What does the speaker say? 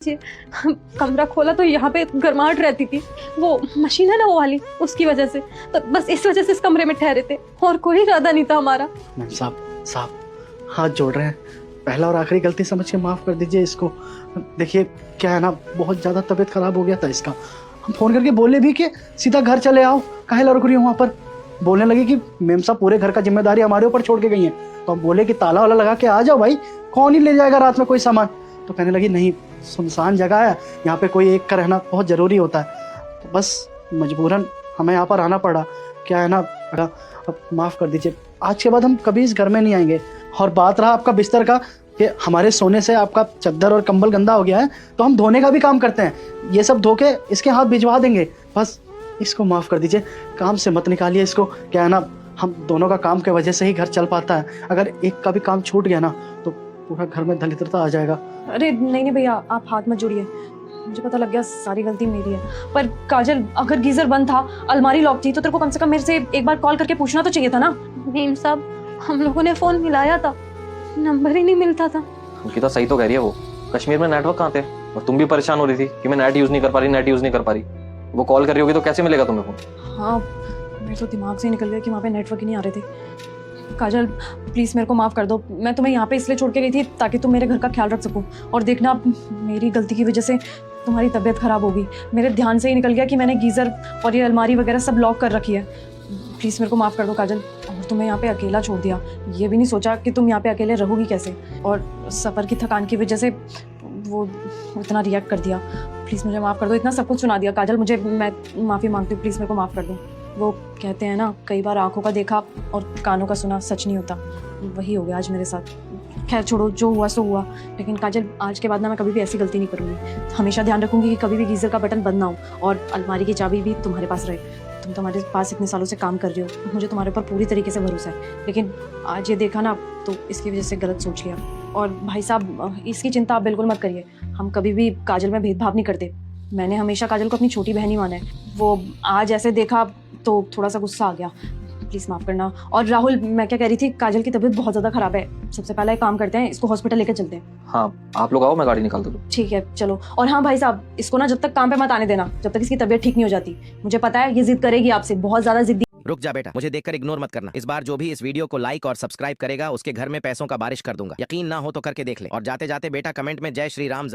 जी, कमरा खोला तो यहाँ पे गर्माहट रहती थी। वो मशीन है ना वो वाली, उसकी वजह से। तो बस इस वजह से इस कमरे में ठहरे थे और कोई इरादा नहीं था हमारा। मैम साहब साहब हाथ जोड़ रहे हैं, पहला और आखिरी गलती समझ के माफ़ कर दीजिए इसको। देखिए क्या है ना, बहुत ज़्यादा तबीयत खराब हो गया था इसका। हम फ़ोन करके बोले भी कि सीधा घर चले आओ, काहे लड़क रही हो वहाँ पर। बोलने लगी कि मैम साहब पूरे घर का जिम्मेदारी हमारे ऊपर छोड़ के गई हैं। तो हम बोले कि ताला वाला लगा के आ जाओ भाई, कौन ही ले जाएगा रात में कोई सामान। तो कहने लगी नहीं, सुनसान जगह है, यहाँ पे कोई एक का रहना बहुत ज़रूरी होता है। तो बस मजबूरन हमें यहाँ पर आना पड़ा। क्या है ना, अब माफ़ कर दीजिए, आज के बाद हम कभी इस घर में नहीं आएंगे। और बात रहा आपका बिस्तर का, कि हमारे सोने से आपका चद्दर और कंबल गंदा हो गया है, तो हम धोने का भी काम करते हैं। ये सब धो के इसके हाथ भिजवा देंगे। बस इसको माफ़ कर दीजिए, काम से मत निकालिए इसको। क्या है ना, हम दोनों का काम के वजह से ही घर चल पाता है। अगर एक का भी काम छूट गया ना तो पूरा घर में दलिद्रता आ जाएगा। अरे नहीं नहीं भैया, आप हाथ मत जोड़िए। मुझे पता लग गया सारी गलती मेरी है। पर काजल, अगर गीजर बंद था, अलमारी लॉक थी, तो तेरे को कम से कम मेरे से एक बार कॉल करके पूछना तो चाहिए था ना। नीम साहब, हम लोगों ने फोन मिलाया था, नंबर ही नहीं मिलता था। अंकिता सही तो कह रही है वो, कश्मीर में नेटवर्क कहाँ थे? और तुम भी परेशान हो रही थी कि मैं नेट यूज नहीं कर पा रही, नेट यूज नहीं कर पा रही। वो कॉल कर रही होगी तो कैसे मिलेगा तुम्हें फोन? हाँ, मेरे तो दिमाग से ही निकल गया कि वहाँ पे नेटवर्क ही नहीं आ रहे थे। काजल प्लीज़ मेरे को माफ़ कर दो। मैं तुम्हें यहाँ पे इसलिए छोड़ के गई थी ताकि तुम मेरे घर का ख्याल रख सको। और देखना, मेरी गलती की वजह से तुम्हारी तबीयत ख़राब होगी। मेरे ध्यान से ही निकल गया कि मैंने गीज़र और ये अलमारी वगैरह सब लॉक कर रखी है। प्लीज़ मेरे को माफ़ कर दो काजल। और तुम्हें यहाँ पे अकेला छोड़ दिया, ये भी नहीं सोचा कि तुम यहाँ पे अकेले रहोगी कैसे। और सफ़र की थकान की वजह से वो इतना रिएक्ट कर दिया। प्लीज़ मुझे माफ़ कर दो, इतना सब कुछ सुना दिया काजल। मैं माफ़ी मांगती हूँ, प्लीज़ मेरे को माफ़ कर दो। वो कहते हैं ना, कई बार आंखों का देखा और कानों का सुना सच नहीं होता। वही हो गया आज मेरे साथ। खैर छोड़ो, जो हुआ सो हुआ। लेकिन काजल, आज के बाद ना मैं कभी भी ऐसी गलती नहीं करूँगी। हमेशा ध्यान रखूँगी कि कभी भी गीज़र का बटन बंद ना हो और अलमारी की चाबी भी तुम्हारे पास रहे। तुम तुम्हारे पास इतने सालों से काम कर रही हो, मुझे तुम्हारे ऊपर पूरी तरीके से भरोसा है। लेकिन आज ये देखा ना, तो इसकी वजह से गलत सोच लिया। और भाई साहब, इसकी चिंता आप बिल्कुल मत करिए। हम कभी भी काजल में भेदभाव नहीं करते। मैंने हमेशा काजल को अपनी छोटी बहन ही माना है। वो आज ऐसे देखा तो थोड़ा सा गुस्सा आ गया। प्लीज़ माफ़ करना। और राहुल, मैं क्या कह रही थी, काजल की तबीयत बहुत ज़्यादा ख़राब है। सबसे पहले एक काम करते हैं, इसको हॉस्पिटल लेकर चलते हैं। हाँ आप लोग आओ, मैं गाड़ी निकाल दूँ। ठीक है चलो। और हाँ भाई साहब, इसको ना जब तक काम पे मत आने देना, जब तक इसकी तबीयत ठीक नहीं हो जाती। मुझे पता है ये जिद करेगी आपसे, बहुत ज़्यादा जिद्दी। रुक जा बेटा, मुझे देखकर इग्नोर मत करना। इस बार जो भी इस वीडियो को लाइक और सब्सक्राइब करेगा उसके घर में पैसों का बारिश कर दूंगा। यकीन ना हो तो करके देख ले। और जाते जाते बेटा कमेंट में जय श्री राम